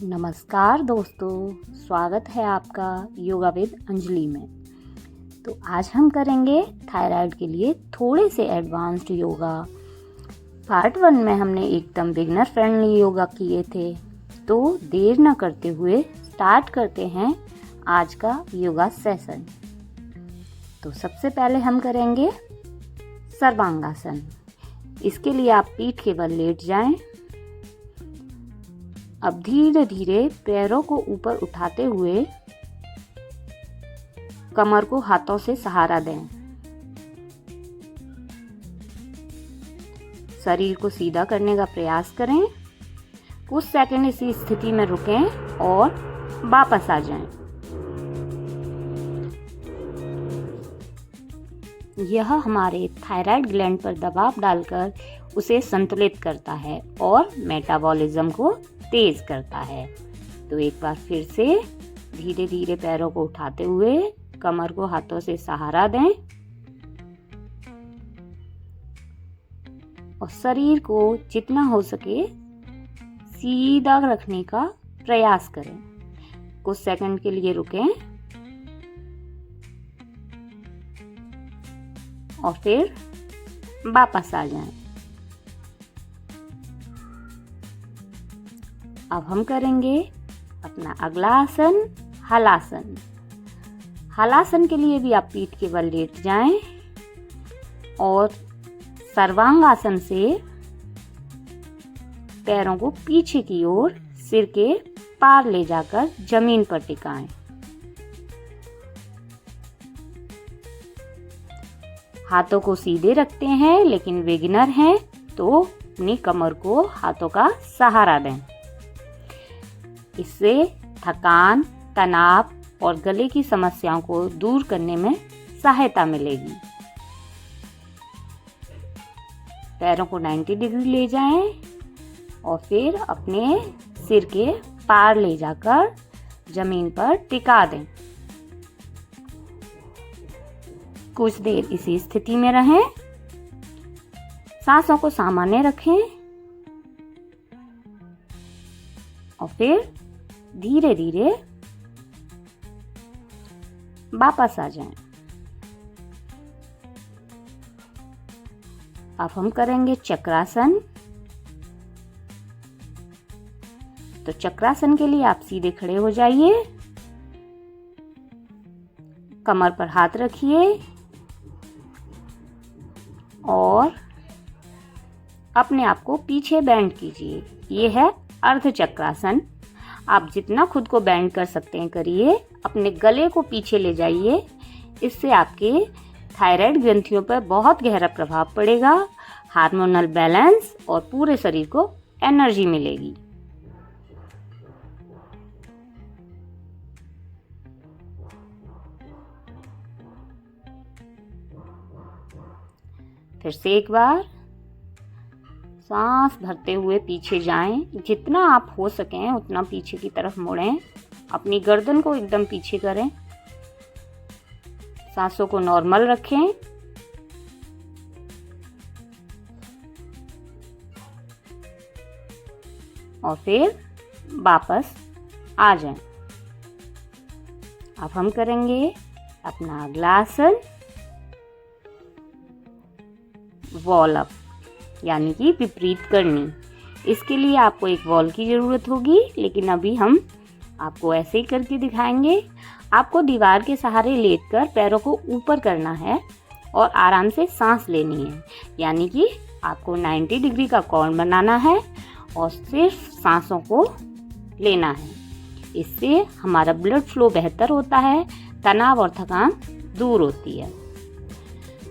नमस्कार दोस्तों, स्वागत है आपका योगा विद अंजलि में। तो आज हम करेंगे थायराइड के लिए थोड़े से एडवांस्ड योगा। पार्ट 1 में हमने एकदम बिगनर फ्रेंडली योगा किए थे। तो देर न करते हुए स्टार्ट करते हैं आज का योगा सेशन। तो सबसे पहले हम करेंगे सर्वांगासन। इसके लिए आप पीठ के बल लेट जाएं। अब धीरे धीरे पैरों को ऊपर उठाते हुए कमर को हाथों से सहारा दें। शरीर को सीधा करने का प्रयास करें। कुछ सेकंड इसी स्थिति में रुकें और वापस आ जाएं। यह हमारे थायराइड ग्लैंड पर दबाव डालकर उसे संतुलित करता है और मेटाबॉलिज्म को तेज करता है। तो एक बार फिर से धीरे धीरे पैरों को उठाते हुए कमर को हाथों से सहारा दें और शरीर को जितना हो सके सीधा रखने का प्रयास करें। कुछ सेकंड के लिए रुकें और फिर वापस आ जाएं। अब हम करेंगे अपना अगला आसन, हलासन। हलासन के लिए भी आप पीठ के बल लेट जाएं और सर्वांगासन से पैरों को पीछे की ओर सिर के पार ले जाकर जमीन पर टिकाएं। हाथों को सीधे रखते हैं, लेकिन बिगिनर हैं तो अपनी कमर को हाथों का सहारा दें। इससे थकान, तनाव और गले की समस्याओं को दूर करने में सहायता मिलेगी। पैरों को 90 डिग्री ले जाएं और फिर अपने सिर के पार ले जाकर जमीन पर टिका दें। कुछ देर इसी स्थिति में रहें। सांसों को सामान्य रखें और फिर धीरे धीरे वापस आ जाएं। अब हम करेंगे चक्रासन। तो चक्रासन के लिए आप सीधे खड़े हो जाइए, कमर पर हाथ रखिए और अपने आप को पीछे बेंड कीजिए। ये है अर्ध चक्रासन। आप जितना खुद को बेंड कर सकते हैं करिए। अपने गले को पीछे ले जाइए। इससे आपके थायराइड ग्रंथियों पर बहुत गहरा प्रभाव पड़ेगा, हार्मोनल बैलेंस और पूरे शरीर को एनर्जी मिलेगी। फिर से एक बार सांस भरते हुए पीछे जाएं। जितना आप हो सकें उतना पीछे की तरफ मुड़ें। अपनी गर्दन को एकदम पीछे करें। सांसों को नॉर्मल रखें। और फिर वापस आ जाएं। अब हम करेंगे अपना अगला आसन, वॉल अप, यानी कि विपरीत करनी। इसके लिए आपको एक वॉल की ज़रूरत होगी, लेकिन अभी हम आपको ऐसे ही करके दिखाएंगे। आपको दीवार के सहारे लेटकर पैरों को ऊपर करना है और आराम से सांस लेनी है। यानी कि आपको 90 डिग्री का कोण बनाना है और सिर्फ सांसों को लेना है। इससे हमारा ब्लड फ्लो बेहतर होता है, तनाव और थकान दूर होती है।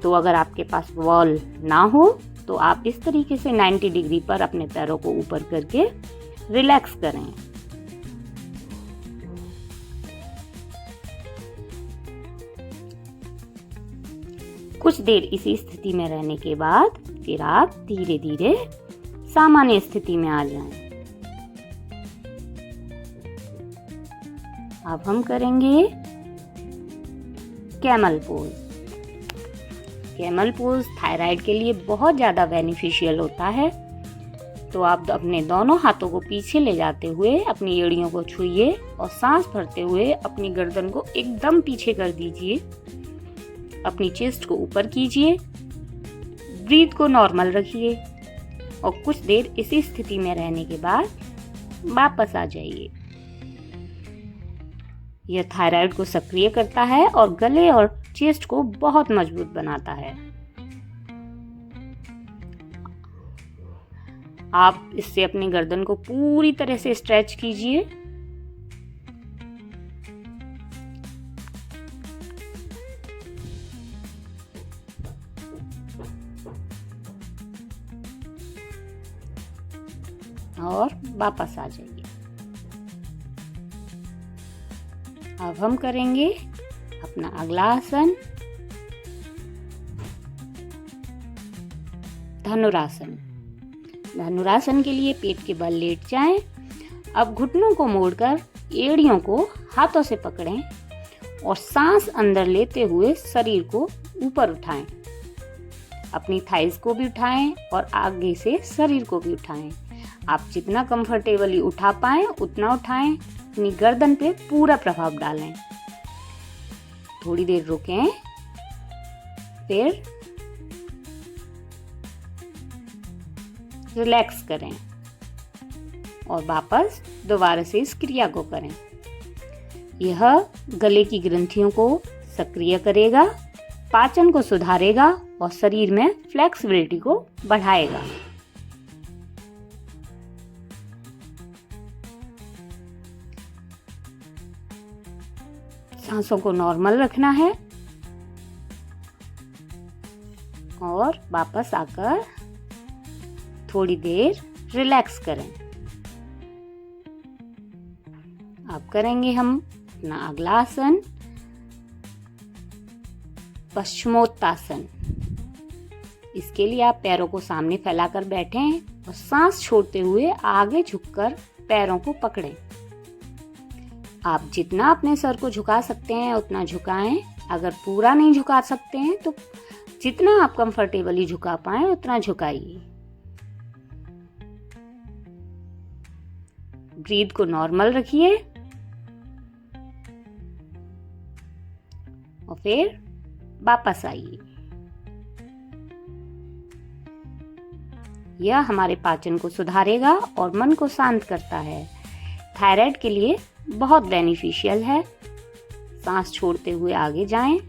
तो अगर आपके पास वॉल ना हो तो आप इस तरीके से 90 डिग्री पर अपने पैरों को ऊपर करके रिलैक्स करें। कुछ देर इसी स्थिति में रहने के बाद फिर आप धीरे धीरे सामान्य स्थिति में आ जाएं। अब हम करेंगे camel pose. Camel pose thyroid के लिए बहुत ज़्यादा बेनिफिशियल होता है। तो आप अपने दोनों हाथों को पीछे ले जाते हुए अपनी एड़ियों को छूइए और सांस भरते हुए अपनी गर्दन को एकदम पीछे कर दीजिए। अपनी चेस्ट को ऊपर कीजिए, ब्रीथ को नॉर्मल रखिए और कुछ देर इसी स्थिति में रहने के बाद वापस आ जाइए। यह थायराइड को सक्रिय करता है और गले और चेस्ट को बहुत मजबूत बनाता है। आप इससे अपनी गर्दन को पूरी तरह से स्ट्रेच कीजिए। और वापस आ जाइए। अब हम करेंगे अपना अगला आसन, धनुरासन। धनुरासन के लिए पेट के बल लेट जाएं। अब घुटनों को मोड़कर एड़ियों को हाथों से पकड़ें और सांस अंदर लेते हुए शरीर को ऊपर उठाएं। अपनी थाइस को भी उठाएं और आगे से शरीर को भी उठाएं। आप जितना कंफर्टेबली उठा पाएं उतना उठाएं। अपनी गर्दन पे पूरा प्रभाव डालें। थोड़ी देर रुकें, फिर रिलैक्स करें और वापस दोबारा से इस क्रिया को करें। यह गले की ग्रंथियों को सक्रिय करेगा, पाचन को सुधारेगा और शरीर में फ्लेक्सिबिलिटी को बढ़ाएगा। सांसों को नॉर्मल रखना है और वापस आकर थोड़ी देर रिलैक्स करें। अब करेंगे हम अपना अगला आसन, पश्चिमोत्तासन। इसके लिए आप पैरों को सामने फैलाकर बैठें और सांस छोड़ते हुए आगे झुककर पैरों को पकड़ें। आप जितना अपने सर को झुका सकते हैं उतना झुकाएं। अगर पूरा नहीं झुका सकते हैं तो जितना आप कंफर्टेबली झुका पाएं उतना झुकाइए। ब्रीथ को नॉर्मल रखिए और फिर वापस आइए। यह हमारे पाचन को सुधारेगा और मन को शांत करता है। थायराइड के लिए बहुत बेनिफिशियल है। सांस छोड़ते हुए आगे जाएं।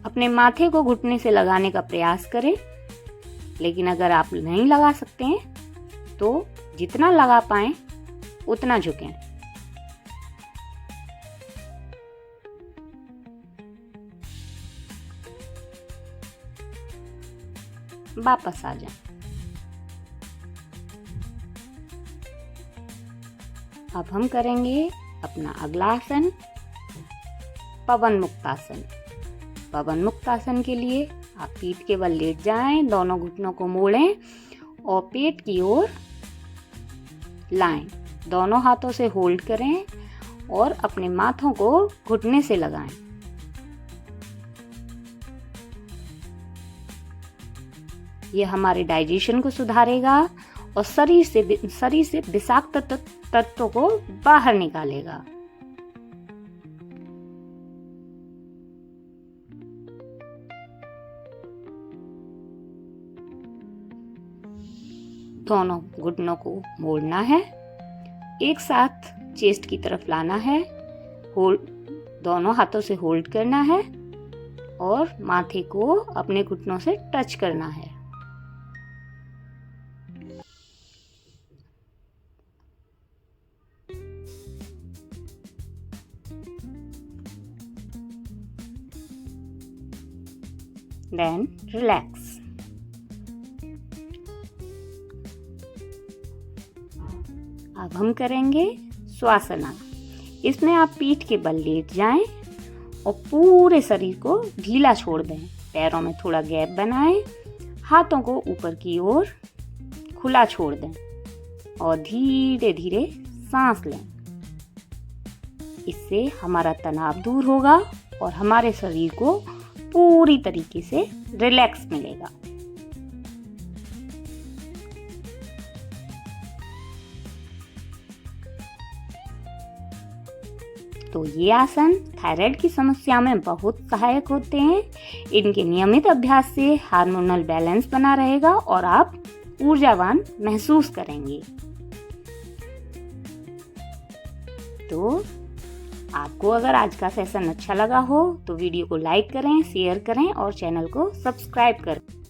अपने माथे को घुटने से लगाने का प्रयास करें, लेकिन अगर आप नहीं लगा सकते हैं तो जितना लगा पाएं उतना झुकें। वापस आ जाएं। अब हम करेंगे अपना अगला आसन, पवन मुक्तासन। पवन मुक्तासन के लिए आप पीठ के बल लेट जाएं, दोनों घुटनों को मोड़ें और पेट की ओर लाएं। दोनों हाथों से होल्ड करें और अपने माथों को घुटने से लगाएं। यह हमारे डाइजेशन को सुधारेगा और शरीर से विषाक्त तत्वों को बाहर निकालेगा। दोनों घुटनों को मोड़ना है, एक साथ चेस्ट की तरफ लाना है, होल्ड, दोनों हाथों से होल्ड करना है और माथे को अपने घुटनों से टच करना है। Then relax. अब हम करेंगे श्वासना। इसमें आप पीठ के बल लेट जाएं और पूरे शरीर को ढीला छोड़ दें। पैरों में थोड़ा गैप बनाएं, हाथों को ऊपर की ओर खुला छोड़ दें और धीरे धीरे सांस लें। इससे हमारा तनाव दूर होगा और हमारे शरीर को पूरी तरीके से रिलैक्स मिलेगा। तो ये आसन थायराइड की समस्या में बहुत सहायक होते हैं। इनके नियमित अभ्यास से हार्मोनल बैलेंस बना रहेगा और आप ऊर्जावान महसूस करेंगे। तो आपको अगर आज का सेशन अच्छा लगा हो तो वीडियो को लाइक करें, शेयर करें और चैनल को सब्सक्राइब करें।